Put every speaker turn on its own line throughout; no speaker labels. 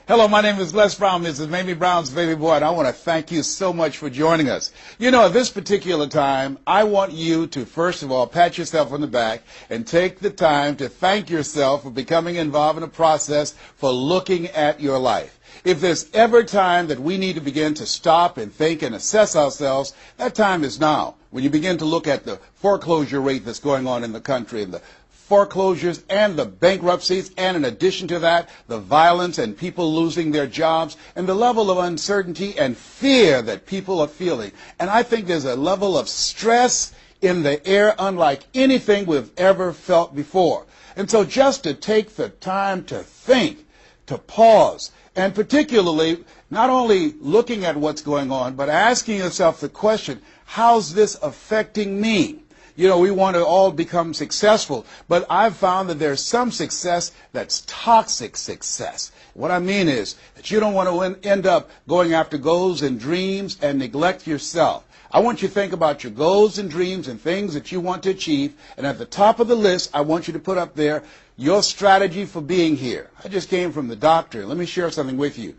Hello, my name is Les Brown, Mrs. Mamie Brown's baby boy, and I want to thank you so much for joining us. You know, at this particular time, I want you to, first of all, pat yourself on the back and take the time to thank yourself for becoming involved in a process for looking at your life. If there's ever time that we need to begin to stop and think and assess ourselves, that time is now. When you begin to look at the foreclosure rate that's going on in the country and the foreclosures and the bankruptcies, and in addition to that, the violence and people losing their jobs and the level of uncertainty and fear that people are feeling. And I think there's a level of stress in the air unlike anything we've ever felt before. And so just to take the time to think, to pause, and particularly not only looking at what's going on, but asking yourself the question, how's this affecting me? You know, we want to all become successful, but I've found that there's some success that's toxic success. What I mean is that you don't want to end up going after goals and dreams and neglect yourself. I want you to think about your goals and dreams and things that you want to achieve, and at the top of the list, I want you to put up there your strategy for being here. I just came from the doctor. Let me share something with you.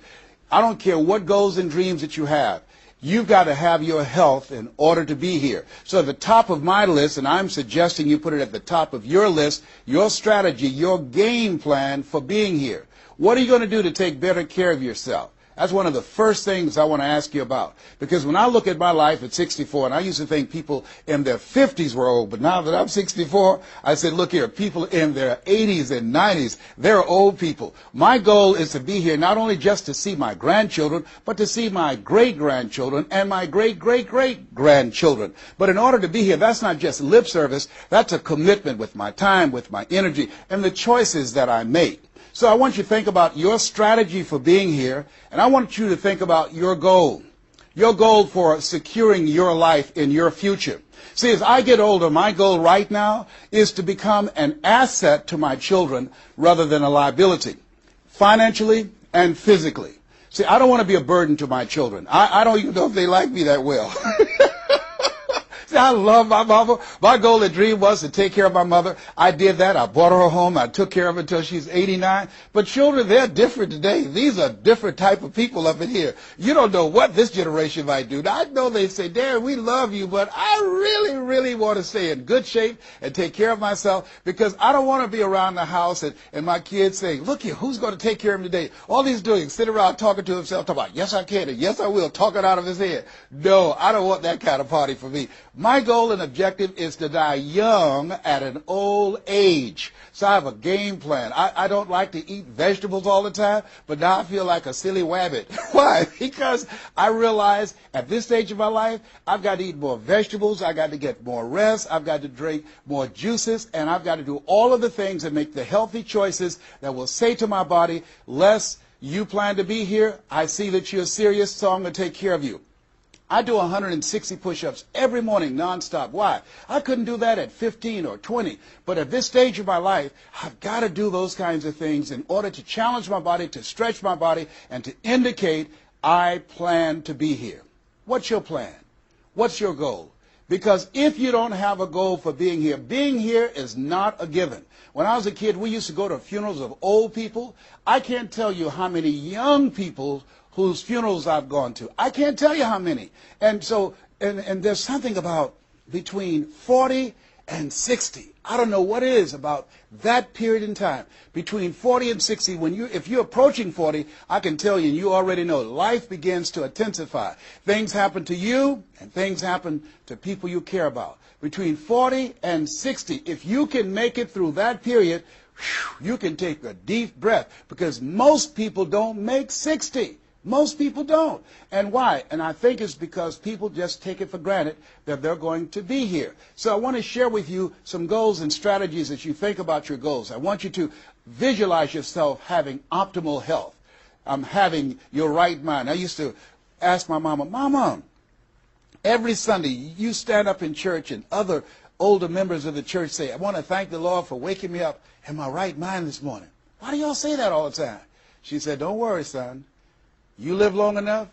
I don't care what goals and dreams that you have. You've got to have your health in order to be here. So at the top of my list, and I'm suggesting you put it at the top of your list, your strategy, your game plan for being here. What are you going to do to take better care of yourself? That's one of the first things I want to ask you about. Because when I look at my life at 64, and I used to think people in their 50s were old, but now that I'm 64, I said, look here, people in their 80s and 90s, they're old people. My goal is to be here not only just to see my grandchildren, but to see my great-grandchildren and my great-great-great-grandchildren. But in order to be here, that's not just lip service, that's a commitment with my time, with my energy, and the choices that I make. So I want you to think about your strategy for being here, and I want you to think about your goal for securing your life in your future. See, as I get older, my goal right now is to become an asset to my children rather than a liability, financially and physically. See, I don't want to be a burden to my children. I don't even know if they like me that well. See, I love my mama. My goal and dream was to take care of my mother. I did that. I brought her a home. I took care of her until she's 89. But children, they're different today. These are different type of people up in here. You don't know what this generation might do. Now, I know they say, Dad, we love you, but I really, really want to stay in good shape and take care of myself because I don't want to be around the house and my kids saying, look here, who's going to take care of him today? All he's doing is sitting around talking to himself, talking about, yes, I can, and yes, I will, talking out of his head. No, I don't want that kind of party for me. My goal and objective is to die young at an old age. So I have a game plan. I don't like to eat vegetables all the time, but now I feel like a silly wabbit. Why? Because I realize at this stage of my life, I've got to eat more vegetables, I've got to get more rest, I've got to drink more juices, and I've got to do all of the things that make the healthy choices that will say to my body, Les, you plan to be here, I see that you're serious, so I'm going to take care of you. I do 160 push-ups every morning nonstop. Why? I couldn't do that at 15 or 20. But at this stage of my life, I've got to do those kinds of things in order to challenge my body, to stretch my body, and to indicate I plan to be here. What's your plan? What's your goal? Because if you don't have a goal for being here is not a given. When I was a kid, we used to go to funerals of old people. I can't tell you how many young people whose funerals I've gone to. I can't tell you how many. And so, and there's something about between 40 and 60. I don't know what it is about that period in time. Between 40 and 60, if you're approaching 40, I can tell you, and you already know, life begins to intensify. Things happen to you, and things happen to people you care about. Between 40 and 60, if you can make it through that period, you can take a deep breath, because most people don't make 60. Most people don't. And why? And I think it's because people just take it for granted that they're going to be here. So I want to share with you some goals and strategies as you think about your goals. I want you to visualize yourself having optimal health. Having your right mind. I used to ask my mama, Mama, every Sunday you stand up in church and other older members of the church say, I want to thank the Lord for waking me up in my right mind this morning. Why do y'all say that all the time? She said, don't worry, son. You live long enough,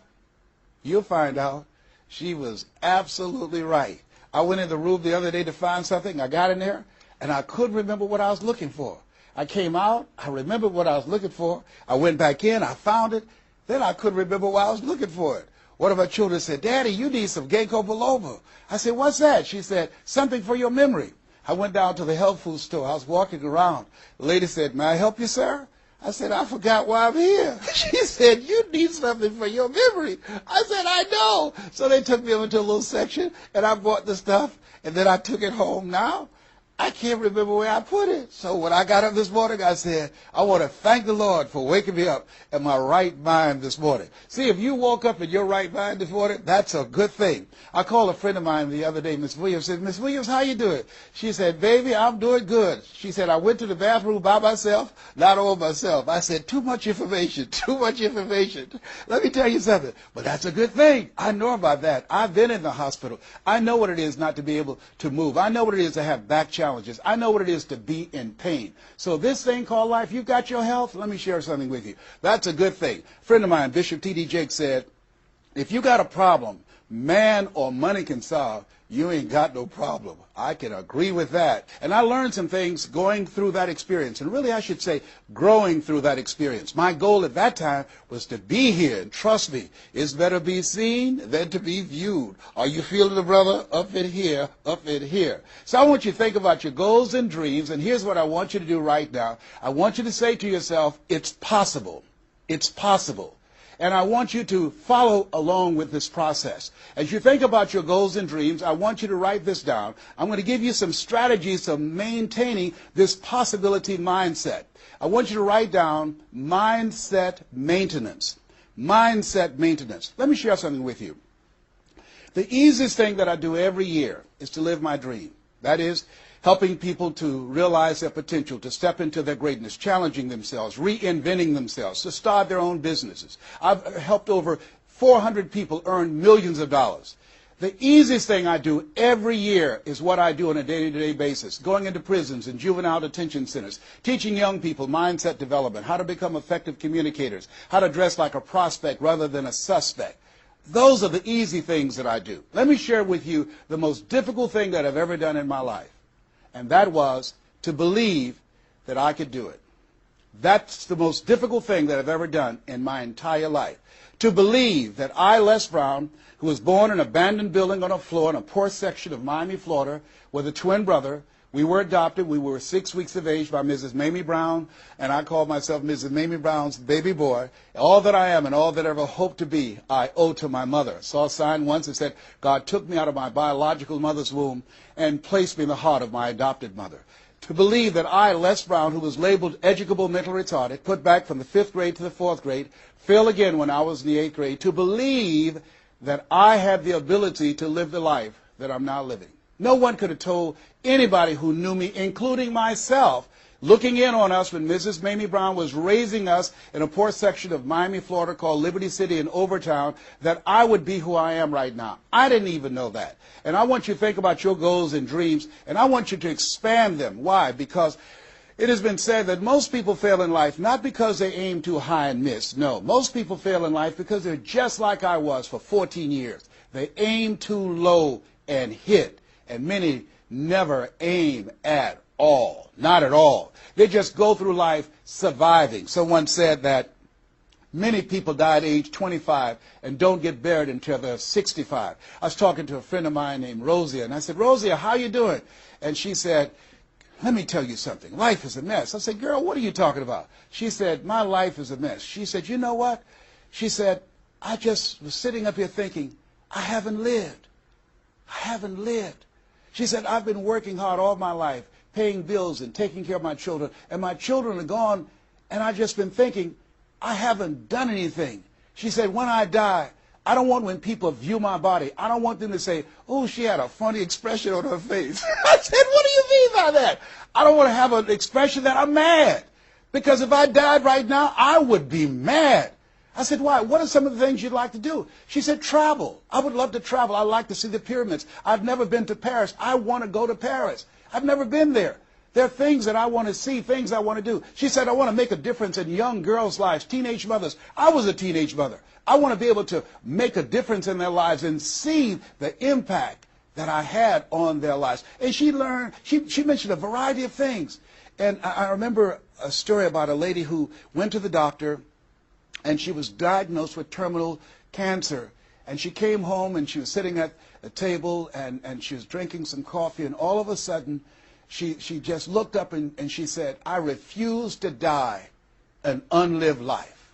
you'll find out. She was absolutely right. I went in the room the other day to find something. I got in there, and I couldn't remember what I was looking for. I came out, I remembered what I was looking for. I went back in, I found it. Then I couldn't remember why I was looking for it. One of my children said, Daddy, you need some ginkgo biloba. I said, what's that? She said, something for your memory. I went down to the health food store. I was walking around. The lady said, may I help you, sir? I said, I forgot why I'm here. She said, you need something for your memory. I said, I know. So they took me over to a little section, and I bought the stuff, and then I took it home. Now, I can't remember where I put it. So when I got up this morning, I said, I want to thank the Lord for waking me up in my right mind this morning. See, if you woke up in your right mind this morning, that's a good thing. I called a friend of mine the other day, Miss Williams, said, Miss Williams, how you doing? She said, baby, I'm doing good. She said, I went to the bathroom by myself, not all myself. I said, too much information, too much information. Let me tell you something, but that's a good thing. I know about that. I've been in the hospital. I know what it is not to be able to move. I know what it is to have back challenges. I know what it is to be in pain. So this thing called life, you've got your health. Let me share something with you. That's a good thing. A friend of mine, Bishop T.D. Jakes, said, if you got a problem man or money can solve, you ain't got no problem. I can agree with that. And I learned some things going through that experience. And really, I should say, growing through that experience. My goal at that time was to be here. And trust me, it's better be seen than to be viewed. Are you feeling it, brother? Up in here, up in here. So I want you to think about your goals and dreams. And here's what I want you to do right now. I want you to say to yourself, it's possible. It's possible. And I want you to follow along with this process. As you think about your goals and dreams, I want you to write this down. I'm going to give you some strategies of maintaining this possibility mindset. I want you to write down mindset maintenance. Mindset maintenance. Let me share something with you. The easiest thing that I do every year is to live my dream. That is, helping people to realize their potential, to step into their greatness, challenging themselves, reinventing themselves, to start their own businesses. I've helped over 400 people earn millions of dollars. The easiest thing I do every year is what I do on a day-to-day basis, going into prisons and juvenile detention centers, teaching young people mindset development, how to become effective communicators, how to dress like a prospect rather than a suspect. Those are the easy things that I do. Let me share with you the most difficult thing that I've ever done in my life. And that was to believe that I could do it. That's the most difficult thing that I've ever done in my entire life. To believe that I, Les Brown, who was born in an abandoned building on a floor in a poor section of Miami, Florida, with a twin brother. We were adopted. We were 6 weeks of age by Mrs. Mamie Brown, and I called myself Mrs. Mamie Brown's baby boy. All that I am and all that I ever hope to be, I owe to my mother. I saw a sign once that said, God took me out of my biological mother's womb and placed me in the heart of my adopted mother. To believe that I, Les Brown, who was labeled educable mental retarded, put back from the 5th grade to the 4th grade, failed again when I was in the 8th grade, to believe that I had the ability to live the life that I'm now living. No one could have told anybody who knew me, including myself, looking in on us when Mrs. Mamie Brown was raising us in a poor section of Miami, Florida called Liberty City in Overtown, that I would be who I am right now. I didn't even know that. And I want you to think about your goals and dreams, and I want you to expand them. Why? Because it has been said that most people fail in life not because they aim too high and miss. No, most people fail in life because they're just like I was for 14 years. They aim too low and hit, and many never aim at all. Not at all. They just go through life surviving. Someone said that many people die at age 25 and don't get buried until they're 65. I was talking to a friend of mine named Rosia, and I said, Rosia, how you doing? And she said, let me tell you something. Life is a mess. I said, girl, what are you talking about? She said, my life is a mess. She said, you know what? She said, I just was sitting up here thinking, I haven't lived. I haven't lived. She said, I've been working hard all my life, paying bills and taking care of my children, and my children are gone, and I've just been thinking, I haven't done anything. She said, when I die, I don't want when people view my body, I don't want them to say, oh, she had a funny expression on her face. I said, what do you mean by that? I don't want to have an expression that I'm mad. Because if I died right now, I would be mad. I said, why? What are some of the things you'd like to do? She said, travel. I would love to travel. I'd like to see the pyramids. I've never been to Paris. I want to go to Paris. I've never been there. There are things that I want to see, things I want to do. She said, I want to make a difference in young girls' lives, teenage mothers. I was a teenage mother. I want to be able to make a difference in their lives and see the impact that I had on their lives. And she mentioned a variety of things. And I remember a story about a lady who went to the doctor, and she was diagnosed with terminal cancer. And she came home, and she was sitting at a table, and she was drinking some coffee, and all of a sudden, she just looked up and she said, "I refuse to die an unlived life.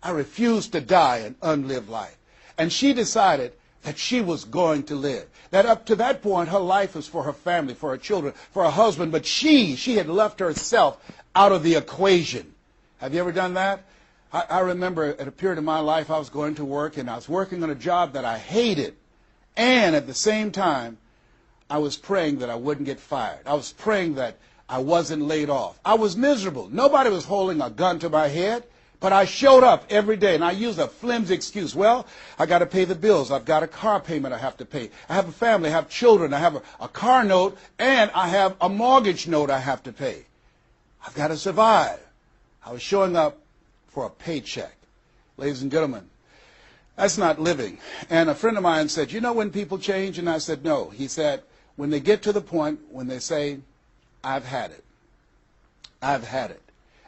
I refuse to die an unlived life." And she decided that she was going to live. That up to that point, her life was for her family, for her children, for her husband, but she had left herself out of the equation. Have you ever done that? I remember at a period of my life, I was going to work, and I was working on a job that I hated. And at the same time, I was praying that I wouldn't get fired. I was praying that I wasn't laid off. I was miserable. Nobody was holding a gun to my head. But I showed up every day, and I used a flimsy excuse. Well, I got to pay the bills. I've got a car payment I have to pay. I have a family. I have children. I have a car note, and I have a mortgage note I have to pay. I've got to survive. I was showing up for a paycheck. Ladies and gentlemen, that's not living. And a friend of mine said, "You know when people change?" And I said, "No." He said, "When they get to the point when they say, 'I've had it. I've had it.'"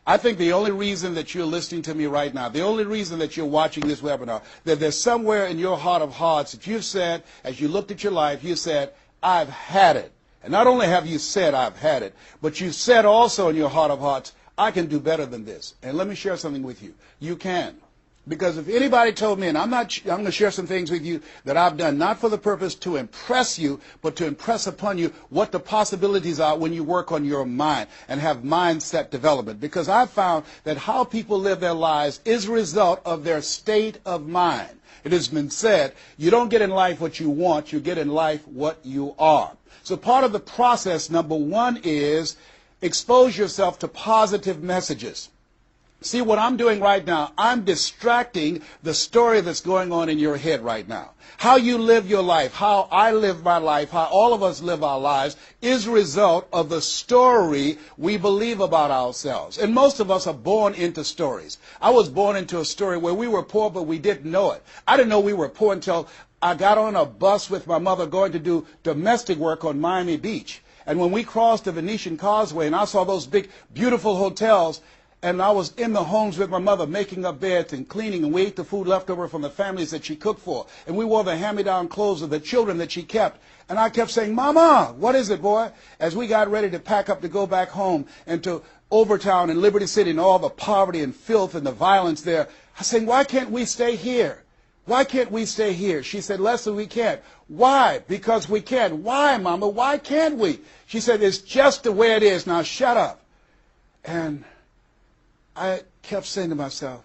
I think the only reason that you're listening to me right now, the only reason that you're watching this webinar, that there's somewhere in your heart of hearts that you've said, as you looked at your life, you said, "I've had it." And not only have you said, "I've had it," but you said also in your heart of hearts, "I can do better than this." And let me share something with you. You can. Because if anybody told me, and I'm going to share some things with you that I've done, not for the purpose to impress you, but to impress upon you what the possibilities are when you work on your mind and have mindset development. Because I've found that how people live their lives is a result of their state of mind. It has been said, you don't get in life what you want, you get in life what you are. So part of the process, number one, is expose yourself to positive messages. See, what I'm doing right now, I'm distracting the story that's going on in your head right now. How you live your life, how I live my life, how all of us live our lives is a result of the story we believe about ourselves. And most of us are born into stories. I was born into a story where we were poor, but we didn't know it. I didn't know we were poor until I got on a bus with my mother going to do domestic work on Miami Beach. And when we crossed the Venetian Causeway and I saw those big, beautiful hotels, and I was in the homes with my mother making up beds and cleaning, and we ate the food left over from the families that she cooked for. And we wore the hand-me-down clothes of the children that she kept. And I kept saying, "Mama, what is it, boy?" As we got ready to pack up to go back home and to Overtown and Liberty City and all the poverty and filth and the violence there, I was saying, "Why can't we stay here? Why can't we stay here?" She said, "Leslie, we can't." "Why?" "Because we can." "Why, Mama? Why can't we?" She said, "It's just the way it is. Now shut up." And I kept saying to myself,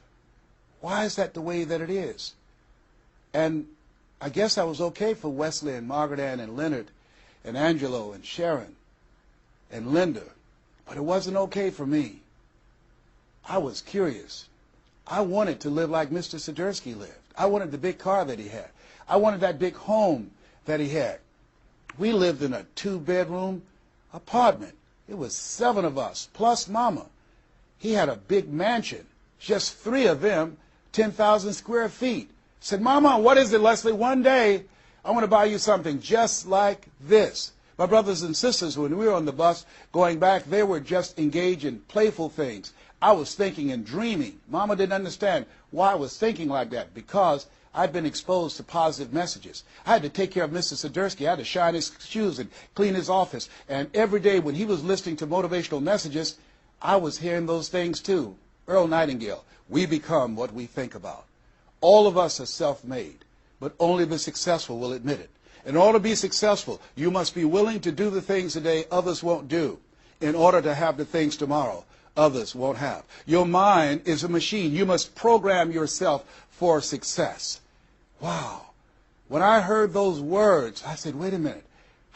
why is that the way that it is? And I guess I was okay for Wesley and Margaret Ann and Leonard and Angelo and Sharon and Linda, but it wasn't okay for me. I was curious. I wanted to live like Mr. Sidursky lived. I wanted the big car that he had. I wanted that big home that he had. We lived in a 2-bedroom apartment. It was 7 of us, plus Mama. He had a big mansion, just 3 of them, 10,000 square feet. Said, "Mama, what is it, Leslie? One day, I want to buy you something just like this." My brothers and sisters, when we were on the bus going back, they were just engaged in playful things. I was thinking and dreaming. Mama didn't understand why I was thinking like that, because I'd been exposed to positive messages. I had to take care of Mr. Sidursky. I had to shine his shoes and clean his office. And every day when he was listening to motivational messages, I was hearing those things too. Earl Nightingale, we become what we think about. All of us are self-made, but only the successful will admit it. In order to be successful, you must be willing to do the things today others won't do in order to have the things tomorrow others won't have. Your mind is a machine. You must program yourself for success. Wow. When I heard those words, I said, wait a minute.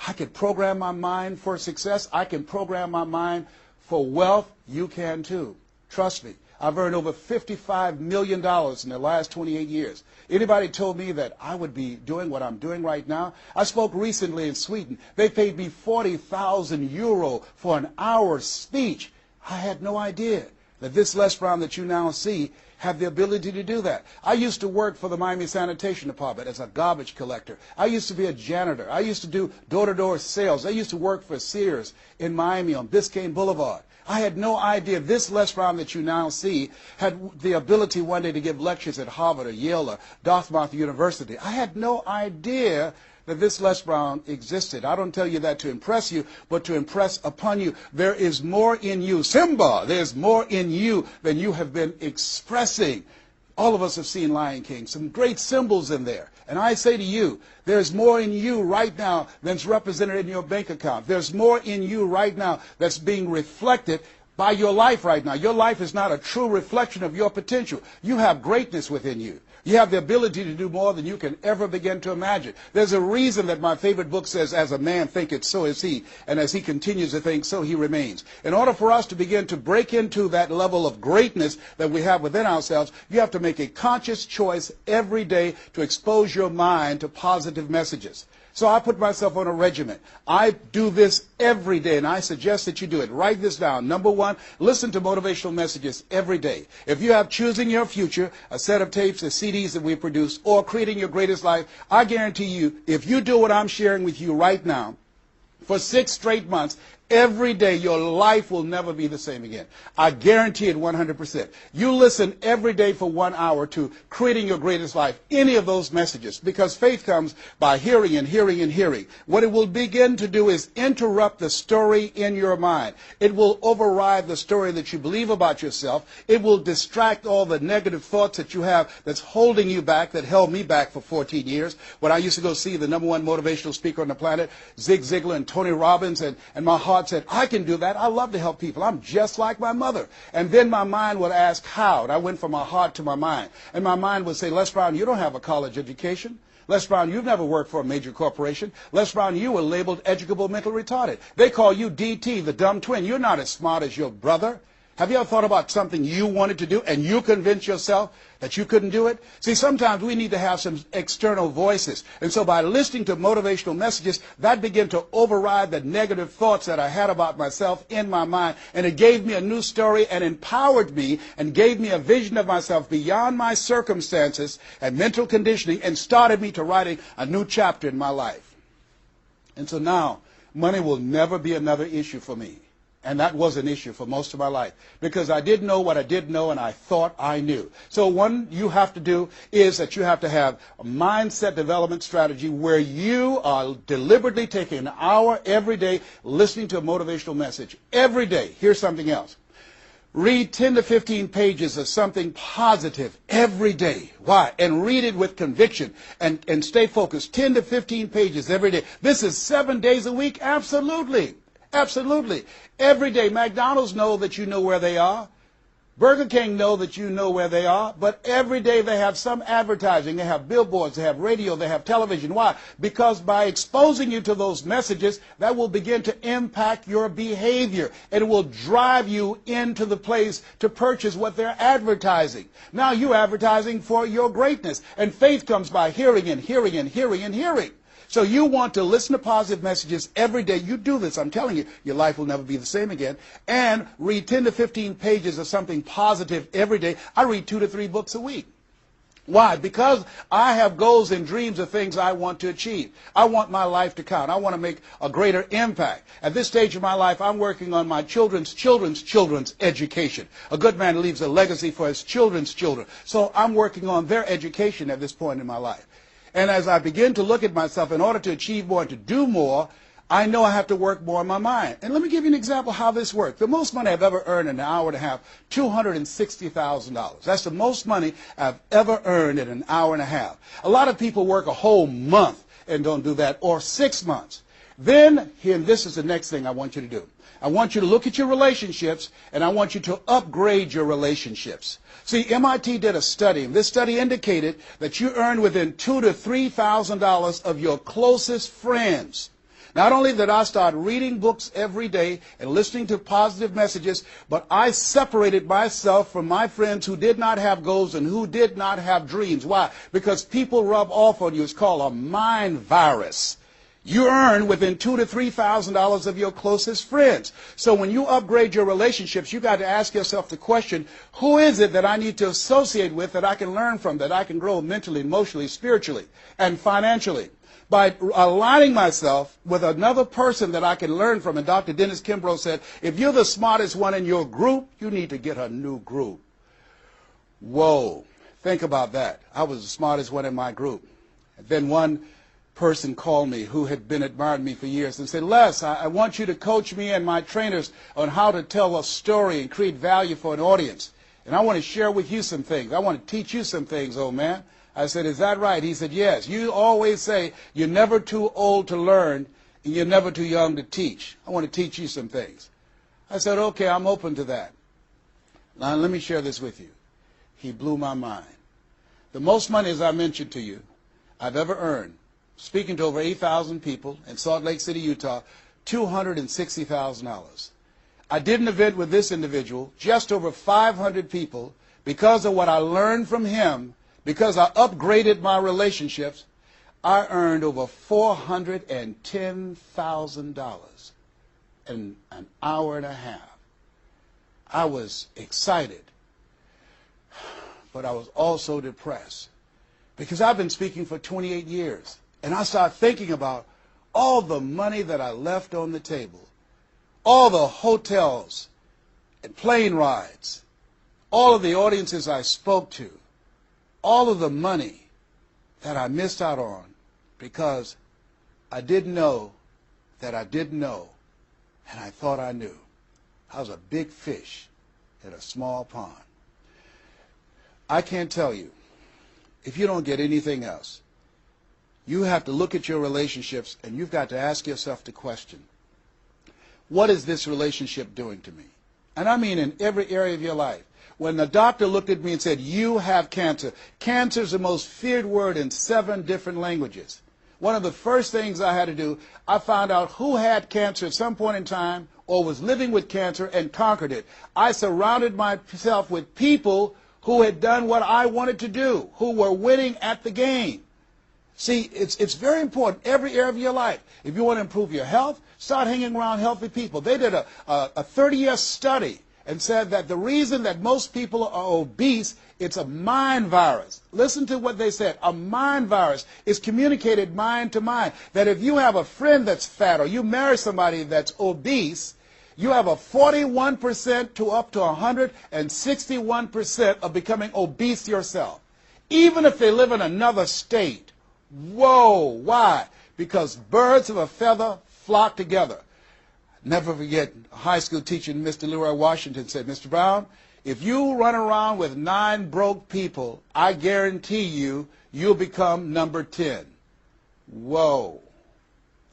I can program my mind for success. I can program my mind for wealth. You can too. Trust me. I've earned over $55 million in the last 28 years. Anybody told me that I would be doing what I'm doing right now? I spoke recently in Sweden. They paid me 40,000 euro for an hour speech. I had no idea that this Les Brown that you now see have the ability to do that. I used to work for the Miami Sanitation Department as a garbage collector. I used to be a janitor. I used to do door-to-door sales. I used to work for Sears in Miami on Biscayne Boulevard. I had no idea this Les Brown that you now see had the ability one day to give lectures at Harvard or Yale or Dartmouth University. I had no idea that this Les Brown existed. I don't tell you that to impress you, but to impress upon you. There is more in you. Simba, there's more in you than you have been expressing. All of us have seen Lion King, some great symbols in there. And I say to you, there's more in you right now than's represented in your bank account. There's more in you right now that's being reflected by your life right now. Your life is not a true reflection of your potential. You have greatness within you. You have the ability to do more than you can ever begin to imagine. There's a reason that my favorite book says, as a man thinketh, so is he. And as he continues to think, so he remains. In order for us to begin to break into that level of greatness that we have within ourselves, you have to make a conscious choice every day to expose your mind to positive messages. So I put myself on a regimen. I do this every day, and I suggest that you do it. Write this down. Number one, listen to motivational messages every day. If you have Choosing Your Future, a set of tapes, or CDs that we produce, or Creating Your Greatest Life, I guarantee you, if you do what I'm sharing with you right now, for 6 straight months, every day, your life will never be the same again. I guarantee it 100%. You listen every day for 1 hour to Creating Your Greatest Life, any of those messages, because faith comes by hearing and hearing and hearing. What it will begin to do is interrupt the story in your mind. It will override the story that you believe about yourself. It will distract all the negative thoughts that you have that's holding you back, that held me back for 14 years. When I used to go see the #1 motivational speaker on the planet, Zig Ziglar and Tony Robbins, and my heart said, I can do that. I love to help people. I'm just like my mother. And then my mind would ask how. And I went from my heart to my mind. And my mind would say, Les Brown, you don't have a college education. Les Brown, you've never worked for a major corporation. Les Brown, you were labeled educable mental retarded. They call you DT, the dumb twin. You're not as smart as your brother. Have you ever thought about something you wanted to do and you convinced yourself that you couldn't do it? See, sometimes we need to have some external voices. And so by listening to motivational messages, that began to override the negative thoughts that I had about myself in my mind. And it gave me a new story and empowered me and gave me a vision of myself beyond my circumstances and mental conditioning and started me to writing a new chapter in my life. And so now, money will never be another issue for me. And that was an issue for most of my life because I didn't know what I didn't know and I thought I knew. So one you have to do is that you have to have a mindset development strategy where you are deliberately taking an hour every day listening to a motivational message. Every day. Here's something else. Read 10 to 15 pages of something positive every day. Why? And read it with conviction and stay focused. 10 to 15 pages every day. This is 7 days a week? Absolutely. Absolutely. Every day, McDonald's know that you know where they are. Burger King know that you know where they are. But every day they have some advertising. They have billboards. They have radio. They have television. Why? Because by exposing you to those messages, that will begin to impact your behavior. It will drive you into the place to purchase what they're advertising. Now you're advertising for your greatness. And faith comes by hearing and hearing and hearing and hearing. So you want to listen to positive messages every day. You do this. I'm telling you, your life will never be the same again. And read 10 to 15 pages of something positive every day. I read 2 to 3 books a week. Why? Because I have goals and dreams of things I want to achieve. I want my life to count. I want to make a greater impact. At this stage of my life, I'm working on my children's education. A good man leaves a legacy for his children's children. So I'm working on their education at this point in my life. And as I begin to look at myself, in order to achieve more and to do more, I know I have to work more on my mind. And let me give you an example how this works. The most money I've ever earned in an hour and a half, $260,000. That's the most money I've ever earned in an hour and a half. A lot of people work a whole month and don't do that, or 6 months. Then, and this is the next thing I want you to do. I want you to look at your relationships, and I want you to upgrade your relationships. See, MIT did a study, and this study indicated that you earn within $2,000 to $3,000 of your closest friends. Not only did I start reading books every day and listening to positive messages, but I separated myself from my friends who did not have goals and who did not have dreams. Why? Because people rub off on you. It's called a mind virus. You earn within $2,000 to $3,000 of your closest friends. So when you upgrade your relationships, you got to ask yourself the question, who is it that I need to associate with, that I can learn from, that I can grow mentally, emotionally, spiritually, and financially? By aligning myself with another person that I can learn from. And Dr. Dennis Kimbrough said, if you're the smartest one in your group, you need to get a new group. Whoa, think about that. I was the smartest one in my group. And then one person called me who had been admiring me for years and said, Les, I want you to coach me and my trainers on how to tell a story and create value for an audience. And I want to share with you some things. I want to teach you some things, old man. I said, is that right? He said, yes. You always say you're never too old to learn and you're never too young to teach. I want to teach you some things. I said, okay, I'm open to that. Now, let me share this with you. He blew my mind. The most money, as I mentioned to you, I've ever earned, speaking to over 8,000 people in Salt Lake City, Utah, $260,000. I did an event with this individual, just over 500 people, because of what I learned from him, because I upgraded my relationships. I earned over $410,000 in an hour and a half. I was excited, but I was also depressed, because I've been speaking for 28 years. And I started thinking about all the money that I left on the table, all the hotels and plane rides, all of the audiences I spoke to, all of the money that I missed out on because I didn't know that I didn't know, and I thought I knew. I was a big fish in a small pond. I can't tell you, if you don't get anything else, you have to look at your relationships and you've got to ask yourself the question, what is this relationship doing to me? And I mean in every area of your life. When the doctor looked at me and said, you have cancer. Cancer is the most feared word in 7 different languages. One of the first things I had to do, I found out who had cancer at some point in time or was living with cancer and conquered it. I surrounded myself with people who had done what I wanted to do, who were winning at the game. See, it's very important, every area of your life. If you want to improve your health, start hanging around healthy people. They did a 30-year study and said that the reason that most people are obese, it's a mind virus. Listen to what they said. A mind virus is communicated mind to mind. That if you have a friend that's fat or you marry somebody that's obese, you have a 41% to up to 161% of becoming obese yourself. Even if they live in another state. Whoa, why? Because birds of a feather flock together. Never forget, a high school teacher, Mr. Leroy Washington, said, Mr. Brown, if you run around with 9 broke people, I guarantee you, you'll become number 10. Whoa.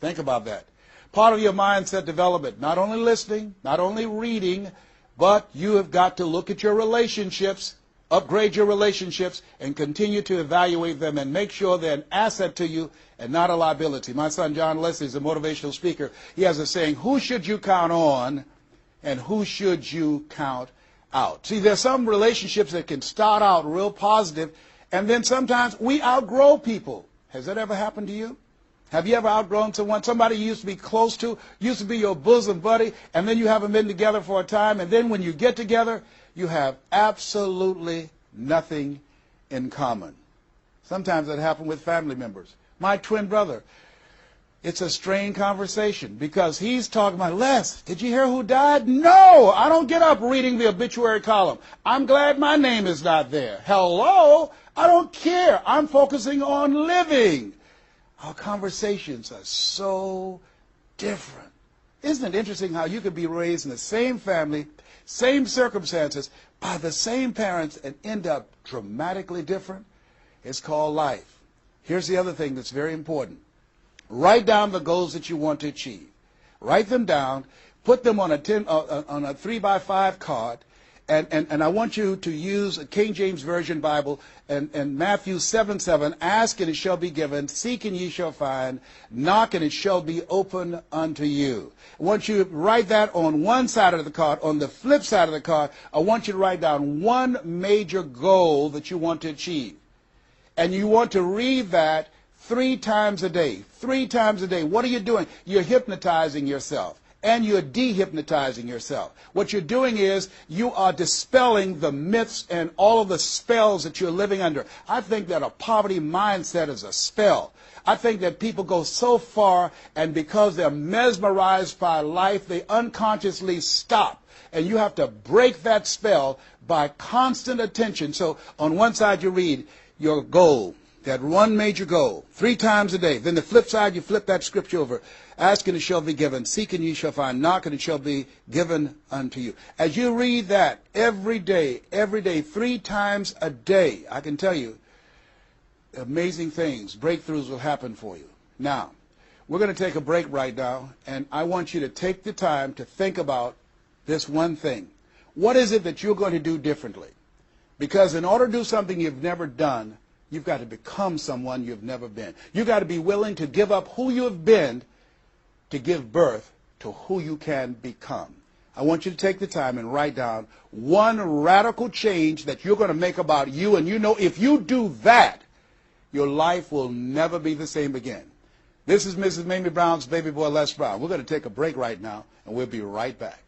Think about that. Part of your mindset development, not only listening, not only reading, but you have got to look at your relationships, upgrade your relationships, and continue to evaluate them and make sure they're an asset to you and not a liability. My son John Leslie is a motivational speaker. He has a saying, who should you count on and who should you count out? See, there's some relationships that can start out real positive, and then sometimes we outgrow people. Has that ever happened to you? Have you ever outgrown someone? Somebody you used to be close to, used to be your bosom buddy, and then you haven't been together for a time, and then when you get together, you have absolutely nothing in common. Sometimes that happens with family members. My twin brother, it's a strained conversation because he's talking about, Les, did you hear who died? No, I don't get up reading the obituary column. I'm glad my name is not there. Hello, I don't care. I'm focusing on living. Our conversations are so different. Isn't it interesting how you could be raised in the same family, same circumstances, by the same parents and end up dramatically different? It's called life. Here's the other thing that's very important. Write down the goals that you want to achieve. Write them down. Put them on a 3x5 card. And I want you to use a King James Version Bible and Matthew 7:7. Ask and it shall be given. Seek and ye shall find. Knock and it shall be open unto you. I want you to write that on one side of the card. On the flip side of the card, I want you to write down one major goal that you want to achieve. And you want to read that 3 times a day. 3 times a day. What are you doing? You're hypnotizing yourself. And you're dehypnotizing yourself. What you're doing is you are dispelling the myths and all of the spells that you're living under. I think that a poverty mindset is a spell. I think that people go so far, and because they're mesmerized by life, they unconsciously stop. And you have to break that spell by constant attention. So on one side you read your goal, that one major goal, 3 times a day. Then the flip side, you flip that scripture over. Ask and it shall be given. Seek and ye shall find. Knock and it shall be given unto you. As you read that every day, 3 times a day, I can tell you, amazing things, breakthroughs will happen for you. Now, we're going to take a break right now, and I want you to take the time to think about this one thing. What is it that you're going to do differently? Because in order to do something you've never done, you've got to become someone you've never been. You've got to be willing to give up who you have been to give birth to who you can become. I want you to take the time and write down one radical change that you're going to make about you, and you know if you do that, your life will never be the same again. This is Mrs. Mamie Brown's baby boy, Les Brown. We're going to take a break right now, and we'll be right back.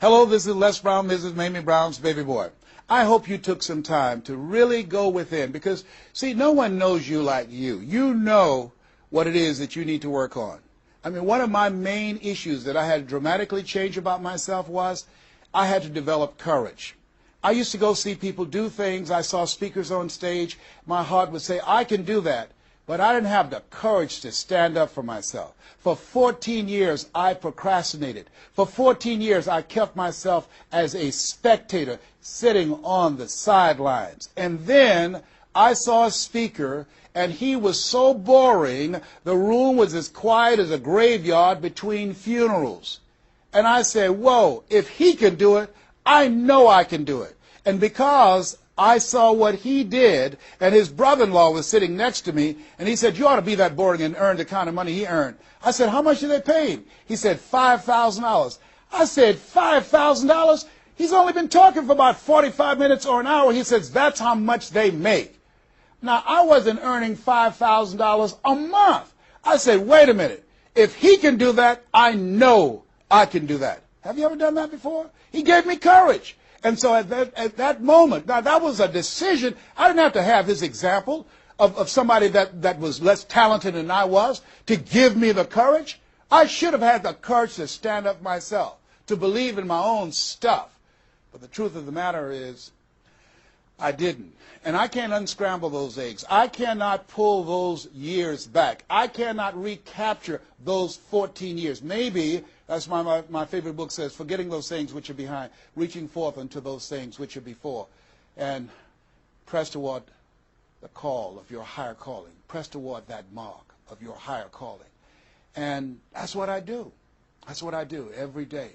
Hello, this is Les Brown, Mrs. Mamie Brown's baby boy. I hope you took some time to really go within because, see, no one knows you like you. You know what it is that you need to work on. I mean, one of my main issues that I had to dramatically change about myself was I had to develop courage. I used to go see people do things. I saw speakers on stage. My heart would say, I can do that. But I didn't have the courage to stand up for myself. For 14 years, I procrastinated. For 14 years, I kept myself as a spectator sitting on the sidelines. And then I saw a speaker, and he was so boring, the room was as quiet as a graveyard between funerals. And I said, whoa, if he can do it, I know I can do it. And because I saw what he did, and his brother-in-law was sitting next to me, and he said, you ought to be that boring and earn the kind of money he earned. I said, how much did they pay him? He said, $5,000. I said, $5,000? He's only been talking for about 45 minutes or an hour. He says, that's how much they make. Now, I wasn't earning $5,000 a month. I said, wait a minute. If he can do that, I know I can do that. Have you ever done that before? He gave me courage. And so at that moment, now that was a decision. I didn't have to have his example of somebody that was less talented than I was to give me the courage. I should have had the courage to stand up myself, to believe in my own stuff. But the truth of the matter is, I didn't. And I can't unscramble those eggs. I cannot pull those years back. I cannot recapture those 14 years. Maybe, that's my favorite book says, forgetting those things which are behind, reaching forth unto those things which are before. And press toward the call of your higher calling. Press toward that mark of your higher calling. And that's what I do. That's what I do every day.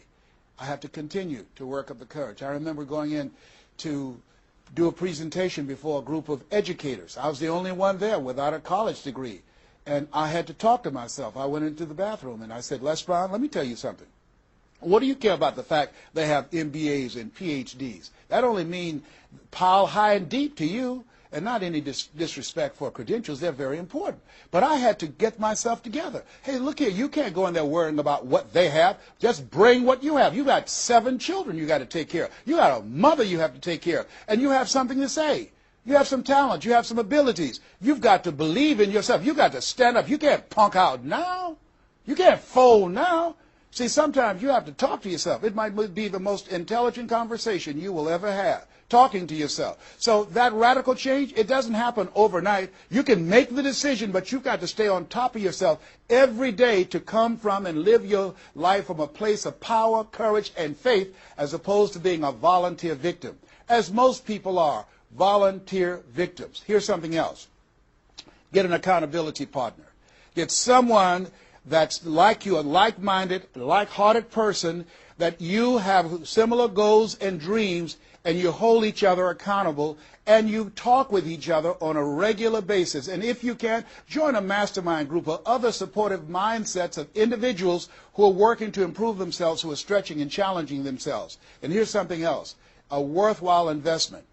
I have to continue to work up the courage. I remember going in to do a presentation before a group of educators. I was the only one there without a college degree. And I had to talk to myself. I went into the bathroom and I said, Les Brown, let me tell you something. What do you care about the fact they have MBAs and PhDs? That only means pile high and deep to you, and not any disrespect for credentials. They're very important. But I had to get myself together. Hey, look here, you can't go in there worrying about what they have. Just bring what you have. You got 7 children you got to take care of. You got a mother you have to take care of. And you have something to say. You have some talent. You have some abilities. You've got to believe in yourself. You've got to stand up. You can't punk out now. You can't fold now. See, sometimes you have to talk to yourself. It might be the most intelligent conversation you will ever have, talking to yourself. So that radical change, it doesn't happen overnight. You can make the decision, but you've got to stay on top of yourself every day to come from and live your life from a place of power, courage, and faith, as opposed to being a volunteer victim, as most people are, volunteer victims. Here's something else. Get an accountability partner. Get someone that's like you, a like-minded, like-hearted person that you have similar goals and dreams, and you hold each other accountable, and you talk with each other on a regular basis. And if you can, join a mastermind group of other supportive mindsets of individuals who are working to improve themselves, who are stretching and challenging themselves. And here's something else, a worthwhile investment.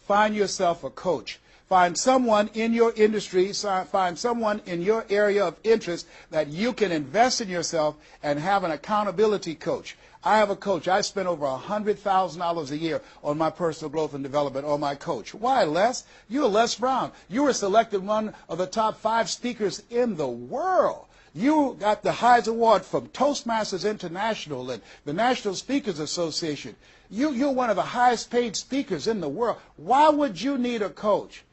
Find yourself a coach. Find someone in your industry, find someone in your area of interest that you can invest in yourself and have an accountability coach. I have a coach. I spend over $100,000 a year on my personal growth and development on my coach. Why, Les? You're Les Brown. You were selected one of the top 5 speakers in the world. You got the Heise Award from Toastmasters International and the National Speakers Association. You're one of the highest paid speakers in the world. Why would you need a coach?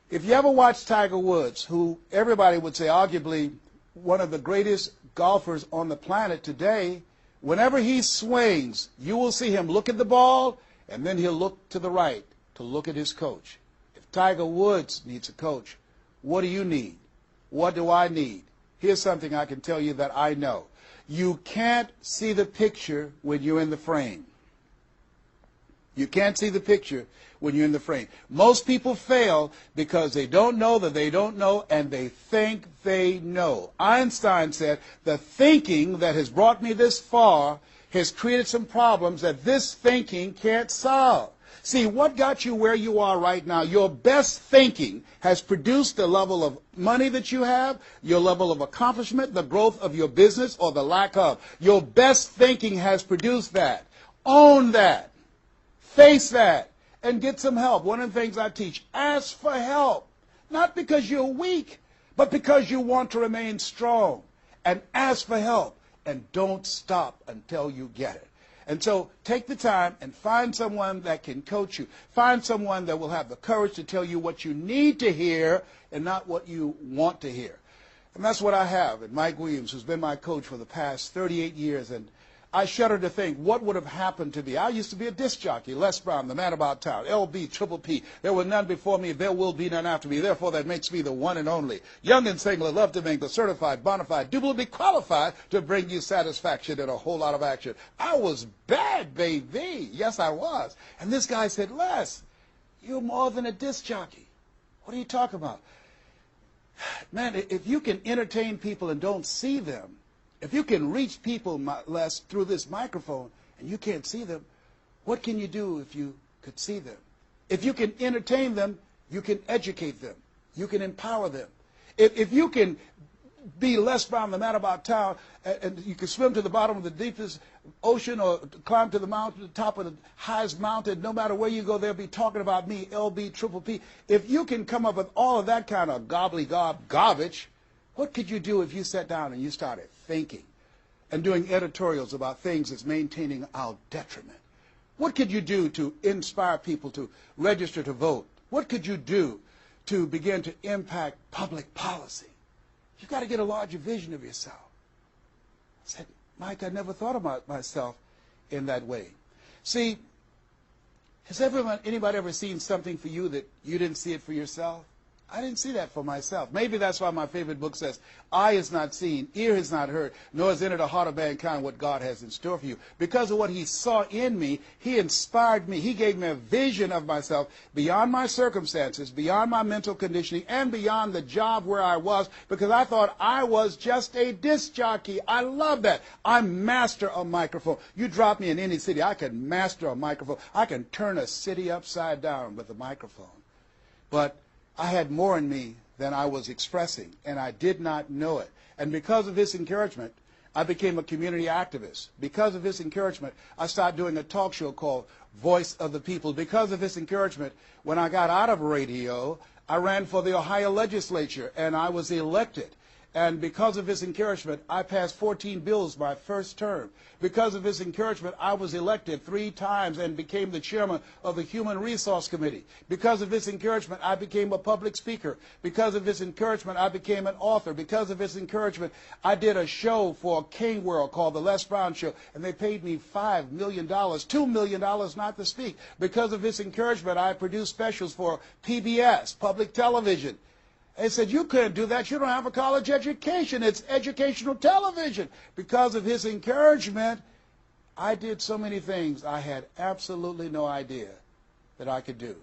If you ever watch Tiger Woods, who everybody would say arguably one of the greatest golfers on the planet today, whenever he swings, you will see him look at the ball, and then he'll look to the right to look at his coach. If Tiger Woods needs a coach, what do you need? What do I need? Here's something I can tell you that I know. You can't see the picture when you're in the frame. You can't see the picture when you're in the frame. Most people fail because they don't know that they don't know, and they think they know. Einstein said, the thinking that has brought me this far has created some problems that this thinking can't solve. See, what got you where you are right now? Your best thinking has produced the level of money that you have, your level of accomplishment, the growth of your business, or the lack of. Your best thinking has produced that. Own that. Face that. And get some help. One of the things I teach, ask for help. Not because you're weak, but because you want to remain strong. And ask for help. And don't stop until you get it. And so take the time and find someone that can coach you. Find someone that will have the courage to tell you what you need to hear and not what you want to hear. And that's what I have in Mike Williams, who's been my coach for the past 38 years. And I shudder to think what would have happened to me. I used to be a disc jockey, Les Brown, the man about town, LB, Triple P. There were none before me, there will be none after me. Therefore, that makes me the one and only. Young and single, love to mingle, certified, bona fide, doubly qualified to bring you satisfaction and a whole lot of action. I was bad, baby. Yes, I was. And this guy said, Les, you're more than a disc jockey. What are you talking about? Man, if you can entertain people and don't see them, if you can reach people, Les, through this microphone and you can't see them, what can you do if you could see them? If you can entertain them, you can educate them. You can empower them. If you can be Les Brown, the man about town, and you can swim to the bottom of the deepest ocean or climb to the mountain, the top of the highest mountain, no matter where you go, they'll be talking about me, LB, Triple P. If you can come up with all of that kind of gobbly-gob garbage, what could you do if you sat down and you started thinking and doing editorials about things that's maintaining our detriment? What could you do to inspire people to register to vote? What could you do to begin to impact public policy? You've got to get a larger vision of yourself. I said, Mike, I never thought about myself in that way. See, has anybody ever seen something for you that you didn't see it for yourself? I didn't see that for myself. Maybe that's why my favorite book says, eye has not seen, ear has not heard, nor has entered the heart of mankind what God has in store for you. Because of what he saw in me, he inspired me. He gave me a vision of myself beyond my circumstances, beyond my mental conditioning, and beyond the job where I was, because I thought I was just a disc jockey. I love that. I master a microphone. You drop me in any city, I can master a microphone. I can turn a city upside down with a microphone. But I had more in me than I was expressing, and I did not know it. And because of his encouragement, I became a community activist. Because of his encouragement, I started doing a talk show called Voice of the People. Because of his encouragement, when I got out of radio, I ran for the Ohio legislature, and I was elected. And because of his encouragement, I passed 14 bills my first term. Because of his encouragement, I was elected 3 times and became the chairman of the Human Resource Committee. Because of his encouragement, I became a public speaker. Because of his encouragement, I became an author. Because of his encouragement, I did a show for King World called The Les Brown Show, and they paid me $5 million, $2 million not to speak. Because of his encouragement, I produced specials for PBS, public television. They said, you couldn't do that. You don't have a college education. It's educational television. Because of his encouragement, I did so many things I had absolutely no idea that I could do.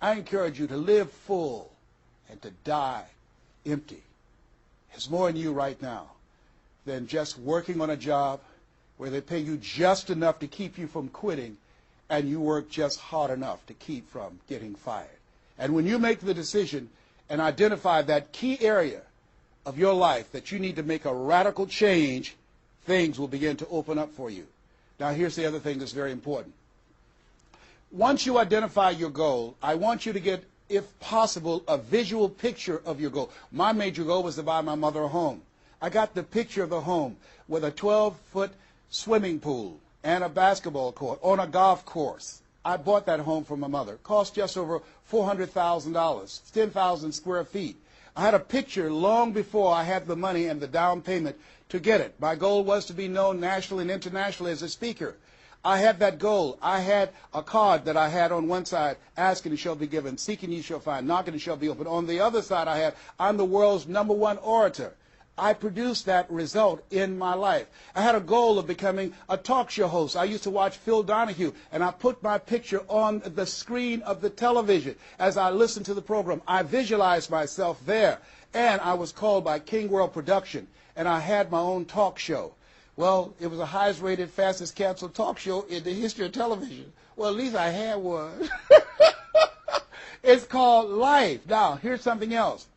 I encourage you to live full and to die empty. There's more in you right now than just working on a job where they pay you just enough to keep you from quitting and you work just hard enough to keep from getting fired. And when you make the decision and identify that key area of your life that you need to make a radical change, things will begin to open up for you. Now, here's the other thing that's very important. Once you identify your goal, I want you to get, if possible, a visual picture of your goal. My major goal was to buy my mother a home. I got the picture of the home with a 12-foot swimming pool and a basketball court on a golf course. I bought that home for my mother. It cost just over $400,000, 10,000 square feet. I had a picture long before I had the money and the down payment to get it. My goal was to be known nationally and internationally as a speaker. I had that goal. I had a card that I had on one side, asking and shall be given, seeking ye shall find, knocking and shall be opened. On the other side I had, I'm the world's #1 orator. I produced that result in my life. I had a goal of becoming a talk show host. I used to watch Phil Donahue, and I put my picture on the screen of the television as I listened to the program. I visualized myself there, and I was called by King World Production, and I had my own talk show. Well, it was the highest rated, fastest canceled talk show in the history of television. Well, at least I had one. It's called life. Now, here's something else.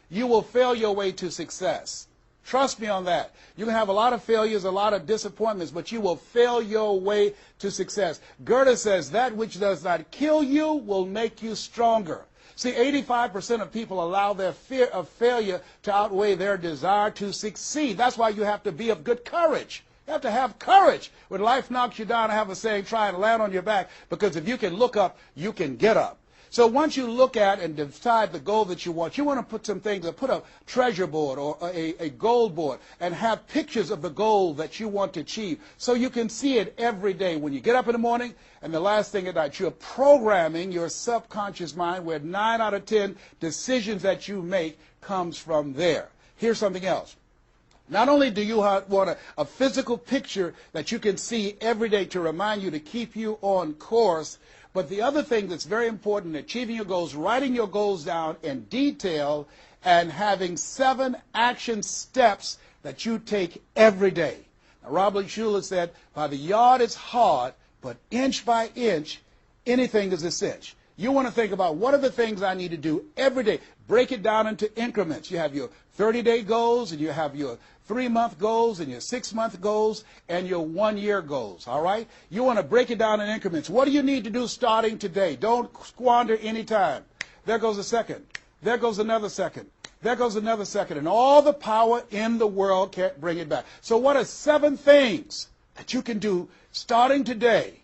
You will fail your way to success. Trust me on that. You can have a lot of failures, a lot of disappointments, but you will fail your way to success. Goethe says, that which does not kill you will make you stronger. See, 85% of people allow their fear of failure to outweigh their desire to succeed. That's why you have to be of good courage. You have to have courage. When life knocks you down, I have a saying, try and land on your back, because if you can look up, you can get up. So once you look at and decide the goal that you want to put some things, put a treasure board or a goal board and have pictures of the goal that you want to achieve so you can see it every day when you get up in the morning and the last thing at night. You're programming your subconscious mind where 9 out of 10 decisions that you make comes from there. Here's something else. Not only do you want a physical picture that you can see every day to remind you to keep you on course, but the other thing that's very important in achieving your goals, writing your goals down in detail and having 7 action steps that you take every day. Now, Robert Schuller said, by the yard it's hard, but inch by inch, anything is a cinch. You want to think about what are the things I need to do every day. Break it down into increments. You have your 30-day goals, and you have your 3-month goals, and your 6-month goals, and your 1-year goals, all right? You want to break it down in increments. What do you need to do starting today? Don't squander any time. There goes a second. There goes another second. There goes another second. And all the power in the world can't bring it back. So what are 7 things that you can do starting today?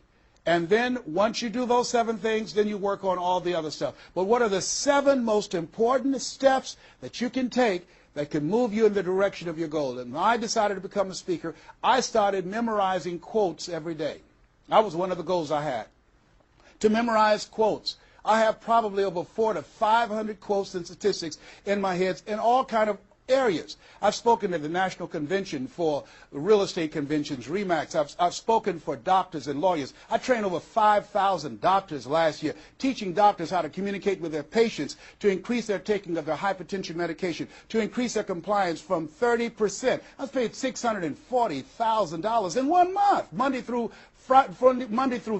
And then once you do those 7 things, then you work on all the other stuff. But what are the 7 most important steps that you can take that can move you in the direction of your goal? And when I decided to become a speaker, I started memorizing quotes every day. That was one of the goals I had, to memorize quotes. I have probably over 400 to 500 quotes and statistics in my head in all kind of areas. I've spoken at the National Convention for real estate conventions, RE/MAX. I've spoken for doctors and lawyers. I trained over 5,000 doctors last year, teaching doctors how to communicate with their patients to increase their taking of their hypertension medication, to increase their compliance from 30%. I was paid $640,000 in 1 month, Monday through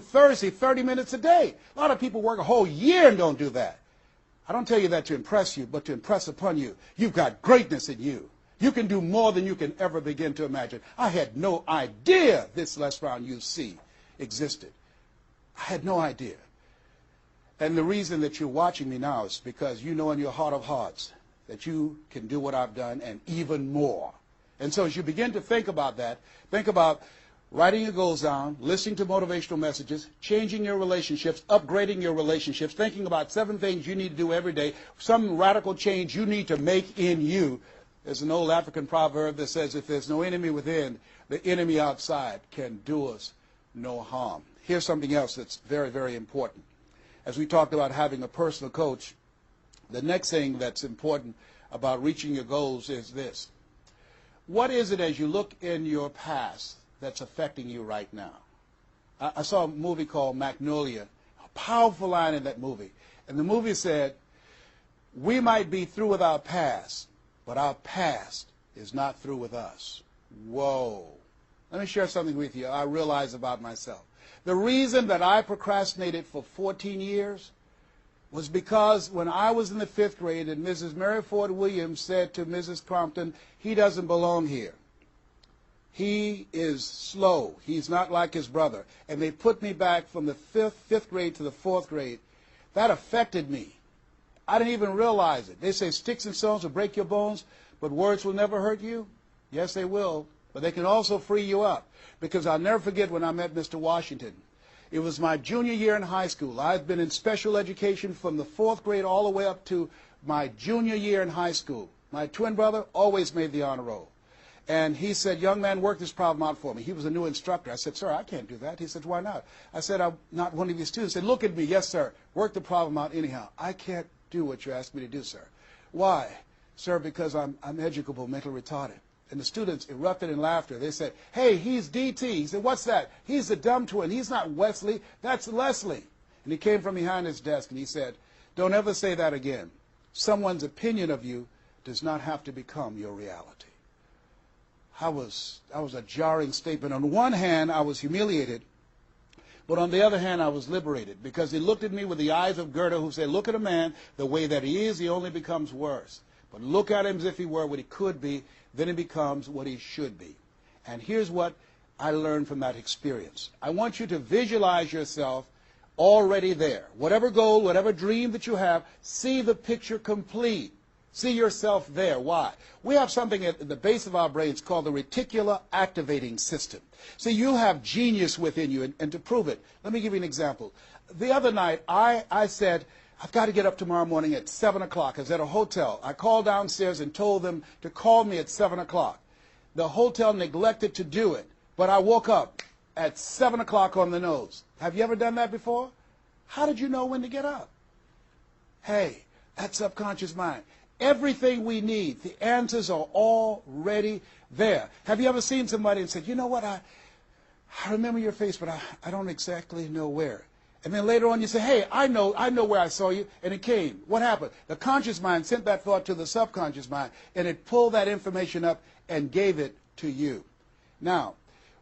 Thursday, 30 minutes a day. A lot of people work a whole year and don't do that. I don't tell you that to impress you, but to impress upon you. You've got greatness in you. You can do more than you can ever begin to imagine. I had no idea this Les Brown you see existed. I had no idea. And the reason that you're watching me now is because you know in your heart of hearts that you can do what I've done and even more. And so as you begin to think about that, think about writing your goals down, listening to motivational messages, changing your relationships, upgrading your relationships, thinking about 7 things you need to do every day, some radical change you need to make in you. There's an old African proverb that says, if there's no enemy within, the enemy outside can do us no harm. Here's something else that's very, very important. As we talked about having a personal coach, the next thing that's important about reaching your goals is this. What is it as you look in your past that's affecting you right now? I saw a movie called Magnolia, a powerful line in that movie. And the movie said, we might be through with our past, but our past is not through with us. Whoa. Let me share something with you I realize about myself. The reason that I procrastinated for 14 years was because when I was in the 5th grade and Mrs. Mary Ford Williams said to Mrs. Crompton, he doesn't belong here. He is slow. He's not like his brother. And they put me back from the 5th grade to the 4th grade. That affected me. I didn't even realize it. They say sticks and stones will break your bones, but words will never hurt you. Yes, they will. But they can also free you up. Because I'll never forget when I met Mr. Washington. It was my junior year in high school. I've been in special education from the 4th grade all the way up to my junior year in high school. My twin brother always made the honor roll. And he said, young man, work this problem out for me. He was a new instructor. I said, sir, I can't do that. He said, why not? I said, I'm not one of your students. He said, look at me. Yes, sir. Work the problem out anyhow. I can't do what you asked me to do, sir. Why? Sir, because I'm educable, mentally retarded. And the students erupted in laughter. They said, hey, he's DT. He said, what's that? He's the dumb twin. He's not Wesley. That's Leslie. And he came from behind his desk and he said, don't ever say that again. Someone's opinion of you does not have to become your reality. That was a jarring statement. On one hand, I was humiliated. But on the other hand, I was liberated. Because he looked at me with the eyes of Goethe, who said, look at a man the way that he is, he only becomes worse. But look at him as if he were what he could be, then he becomes what he should be. And here's what I learned from that experience. I want you to visualize yourself already there. Whatever goal, whatever dream that you have, see the picture complete. See yourself there. Why? We have something at the base of our brains called the reticular activating system. See, you have genius within you, and to prove it, let me give you an example. The other night, I said, I've got to get up tomorrow morning at 7 o'clock. I was at a hotel. I called downstairs and told them to call me at 7 o'clock. The hotel neglected to do it, but I woke up at 7 o'clock on the nose. Have you ever done that before? How did you know when to get up? Hey, that's subconscious mind. Everything we need, the answers are already there. Have you ever seen somebody and said, you know what, I remember your face, but I don't exactly know where. And then later on you say, hey, I know where I saw you, and it came. What happened? The conscious mind sent that thought to the subconscious mind, and it pulled that information up and gave it to you. Now,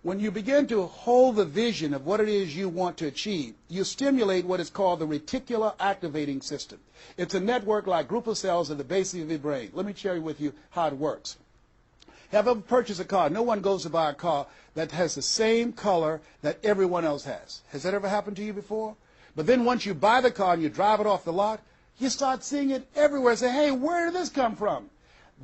when you begin to hold the vision of what it is you want to achieve, you stimulate what is called the reticular activating system. It's a network like group of cells at the base of your brain. Let me share with you how it works. Have you ever purchased a car? No one goes to buy a car that has the same color that everyone else has. Has that ever happened to you before? But then once you buy the car and you drive it off the lot, you start seeing it everywhere. Say, hey, where did this come from?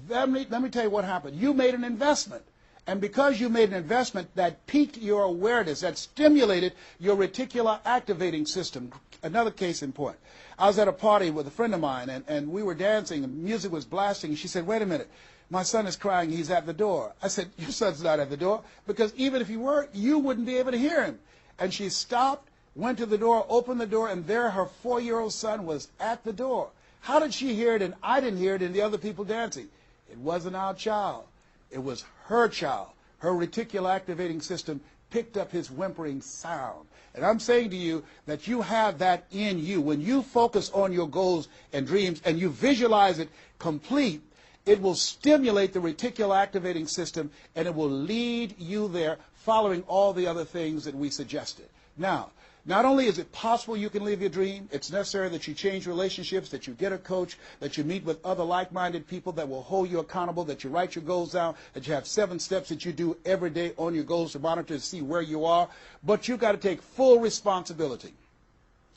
Let me tell you what happened. You made an investment. And because you made an investment, that piqued your awareness, that stimulated your reticular activating system. Another case in point. I was at a party with a friend of mine, and we were dancing, and music was blasting, and she said, wait a minute, my son is crying, he's at the door. I said, your son's not at the door, because even if he were, you wouldn't be able to hear him. And she stopped, went to the door, opened the door, and there her 4-year-old son was at the door. How did she hear it and I didn't hear it and the other people dancing? It wasn't our child. It was her child. Her reticular activating system picked up his whimpering sound. And I'm saying to you that you have that in you. When you focus on your goals and dreams and you visualize it complete, it will stimulate the reticular activating system and it will lead you there following all the other things that we suggested. Now, not only is it possible you can live your dream, it's necessary that you change relationships, that you get a coach, that you meet with other like-minded people that will hold you accountable, that you write your goals down, that you have 7 steps that you do every day on your goals to monitor to see where you are. But you've got to take full responsibility.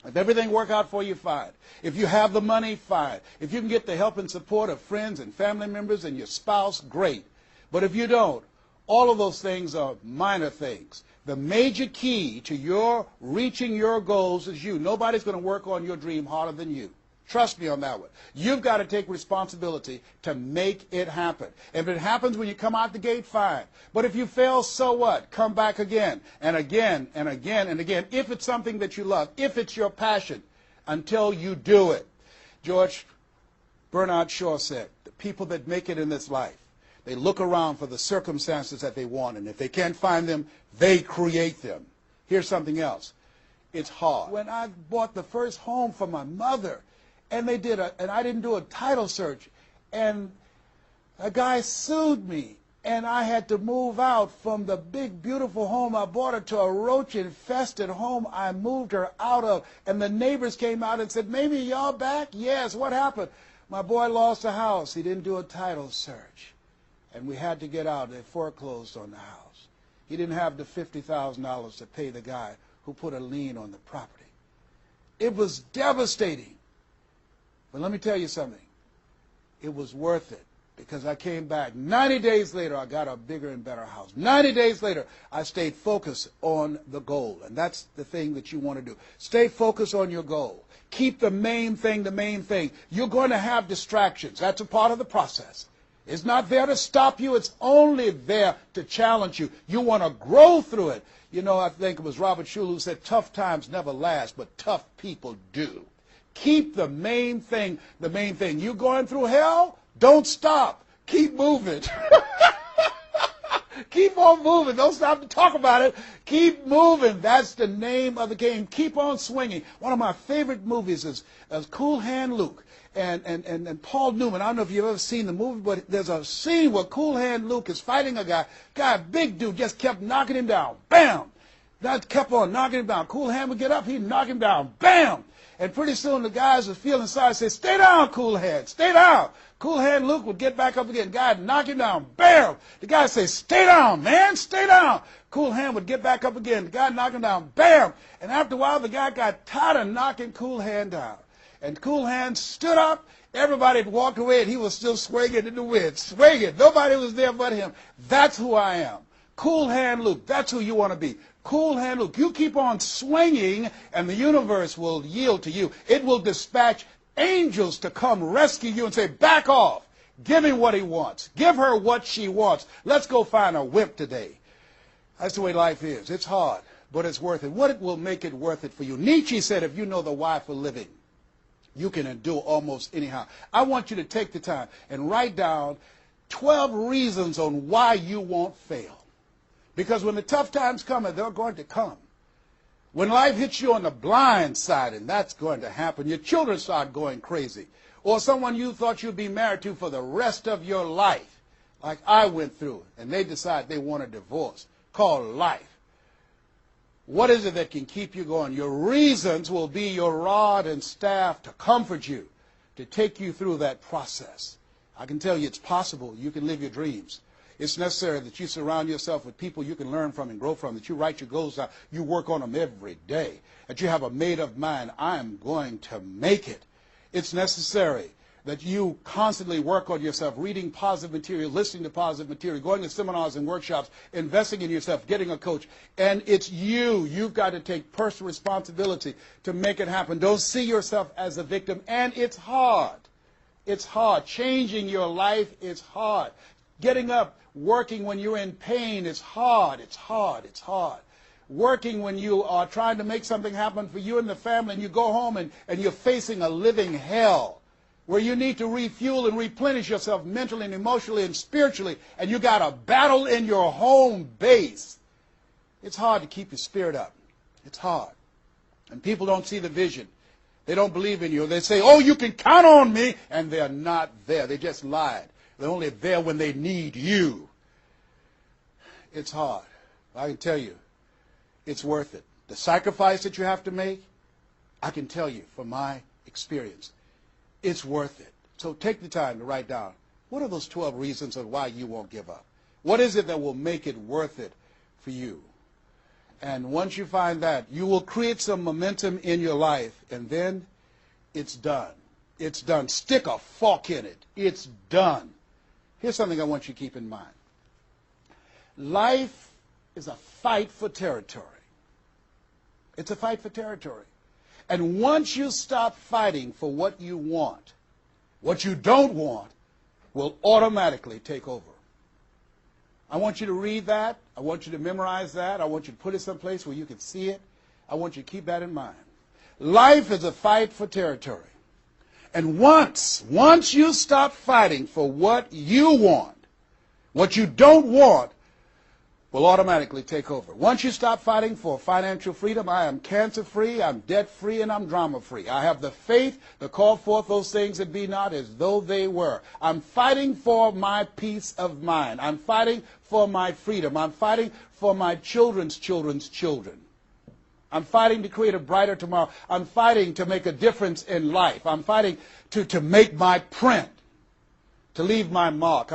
If everything works out for you, fine. If you have the money, fine. If you can get the help and support of friends and family members and your spouse, great. But if you don't, all of those things are minor things. The major key to your reaching your goals is you. Nobody's going to work on your dream harder than you. Trust me on that one. You've got to take responsibility to make it happen. If it happens when you come out the gate, fine. But if you fail, so what? Come back again and again and again and again. If it's something that you love, if it's your passion, until you do it. George Bernard Shaw said, the people that make it in this life, they look around for the circumstances that they want, and if they can't find them, they create them. Here's something else. It's hard. When I bought the first home for my mother, and I didn't do a title search, and a guy sued me, and I had to move out from the big, beautiful home I bought her to a roach-infested home I moved her out of. And the neighbors came out and said, "Maybe y'all back?" "Yes." "What happened?" "My boy lost a house. He didn't do a title search. And we had to get out. They foreclosed on the house. He didn't have the $50,000 to pay the guy who put a lien on the property." It was devastating. But let me tell you something. It was worth it. Because I came back. 90 days later, I got a bigger and better house. 90 days later, I stayed focused on the goal. And that's the thing that you want to do. Stay focused on your goal. Keep the main thing the main thing. You're going to have distractions. That's a part of the process. It's not there to stop you. It's only there to challenge you. You want to grow through it. You know, I think it was Robert Schuller who said, "Tough times never last, but tough people do." Keep the main thing the main thing. You going through hell? Don't stop. Keep moving. Keep on moving. Don't stop to talk about it. Keep moving. That's the name of the game. Keep on swinging. One of my favorite movies is Cool Hand Luke and Paul Newman. I don't know if you've ever seen the movie, but there's a scene where Cool Hand Luke is fighting a guy, big dude, just kept knocking him down. Bam! That kept on knocking him down. Cool Hand would get up, he'd knock him down. Bam! And pretty soon the guys was feeling sorry, say, "Stay down, Cool Hand, stay down." Cool Hand Luke would get back up again. Guy would knock him down. Bam! The guy would say, "Stay down, man, stay down." Cool Hand would get back up again. The guy would knock him down. Bam! And after a while, the guy got tired of knocking Cool Hand down. And Cool Hand stood up. Everybody had walked away, and he was still swinging in the wind. Swinging. Nobody was there but him. That's who I am. Cool Hand Luke. That's who you want to be. Cool Hand Luke. You keep on swinging, and the universe will yield to you. It will dispatch angels to come rescue you and say, "Back off. Give him what he wants. Give her what she wants. Let's go find a wimp today." That's the way life is. It's hard, but it's worth it. What will make it worth it for you? Nietzsche said, if you know the why for living, you can endure almost anyhow. I want you to take the time and write down 12 reasons on why you won't fail. Because when the tough times come, and they're going to come, when life hits you on the blind side, and that's going to happen, your children start going crazy, or someone you thought you'd be married to for the rest of your life, like I went through, and they decide they want a divorce, called life. What is it that can keep you going? Your reasons will be your rod and staff to comfort you, to take you through that process. I can tell you it's possible. You can live your dreams. It's necessary that you surround yourself with people you can learn from and grow from, that you write your goals out, you work on them every day, that you have a made-up mind, I'm going to make it. It's necessary that you constantly work on yourself, reading positive material, listening to positive material, going to seminars and workshops, investing in yourself, getting a coach. And it's you. You've got to take personal responsibility to make it happen. Don't see yourself as a victim. And it's hard. It's hard. Changing your life is hard. Getting up, working when you're in pain is hard. It's hard. It's hard. Working when you are trying to make something happen for you and the family, and you go home and you're facing a living hell where you need to refuel and replenish yourself mentally and emotionally and spiritually, and you got a battle in your home base. It's hard to keep your spirit up. It's hard. And people don't see the vision. They don't believe in you. They say, "Oh, you can count on me," and they're not there. They just lied. They're only there when they need you. It's hard. I can tell you, it's worth it. The sacrifice that you have to make, I can tell you from my experience, it's worth it. So take the time to write down, what are those 12 reasons on why you won't give up? What is it that will make it worth it for you? And once you find that, you will create some momentum in your life, and then it's done. It's done. Stick a fork in it. It's done. Here's something I want you to keep in mind. Life is a fight for territory. It's a fight for territory. And once you stop fighting for what you want, what you don't want will automatically take over. I want you to read that. I want you to memorize that. I want you to put it someplace where you can see it. I want you to keep that in mind. Life is a fight for territory. And once you stop fighting for what you want, what you don't want will automatically take over. Once you stop fighting for financial freedom, I am cancer-free, I'm debt-free, and I'm drama-free. I have the faith to call forth those things that be not as though they were. I'm fighting for my peace of mind. I'm fighting for my freedom. I'm fighting for my children's children's children. I'm fighting to create a brighter tomorrow. I'm fighting to make a difference in life. I'm fighting to make my print, to leave my mark.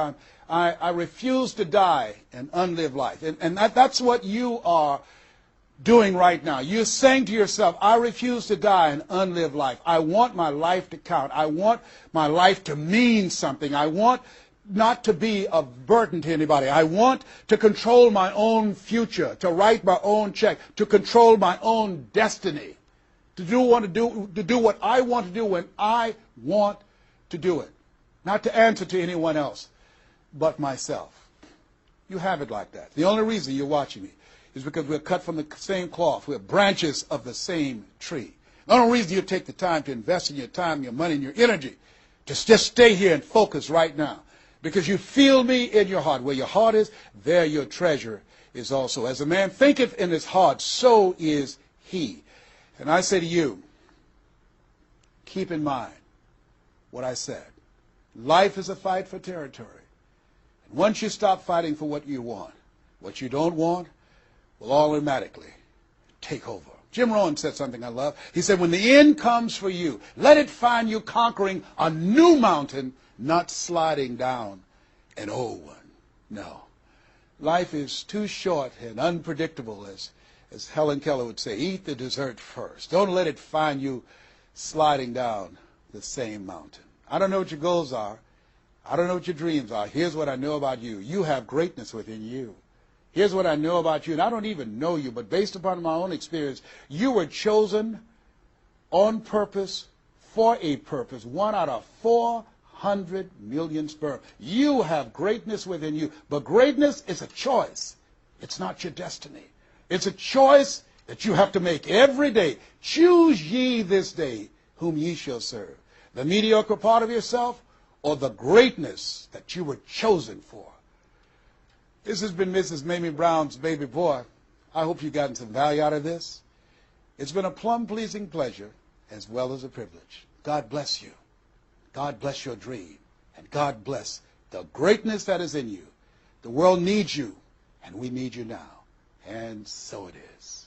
I refuse to die an unlived life. And that's what you are doing right now. You're saying to yourself, I refuse to die an unlived life. I want my life to count. I want my life to mean something. I want not to be a burden to anybody. I want to control my own future, to write my own check, to control my own destiny, to do what I want to do when I want to do it, not to answer to anyone else but myself. You have it like that. The only reason you're watching me is because we're cut from the same cloth. We're branches of the same tree. The only reason you take the time to invest in your time, your money, and your energy, to just stay here and focus right now, because you feel me in your heart. Where your heart is, there your treasure is also. As a man thinketh in his heart, so is he. And I say to you, keep in mind what I said. Life is a fight for territory. And once you stop fighting for what you want, what you don't want will automatically take over. Jim Rohn said something I love. He said, when the end comes for you, let it find you conquering a new mountain, not sliding down an old one. No. Life is too short and unpredictable, as Helen Keller would say. Eat the dessert first. Don't let it find you sliding down the same mountain. I don't know what your goals are. I don't know what your dreams are. Here's what I know about you. You have greatness within you. Here's what I know about you, and I don't even know you, but based upon my own experience, you were chosen on purpose for a purpose. 1 out of 400 million sperm. You have greatness within you, but greatness is a choice. It's not your destiny. It's a choice that you have to make every day. Choose ye this day whom ye shall serve. The mediocre part of yourself or the greatness that you were chosen for. This has been Mrs. Mamie Brown's Baby Boy. I hope you've gotten some value out of this. It's been a plum-pleasing pleasure as well as a privilege. God bless you. God bless your dream. And God bless the greatness that is in you. The world needs you, and we need you now. And so it is.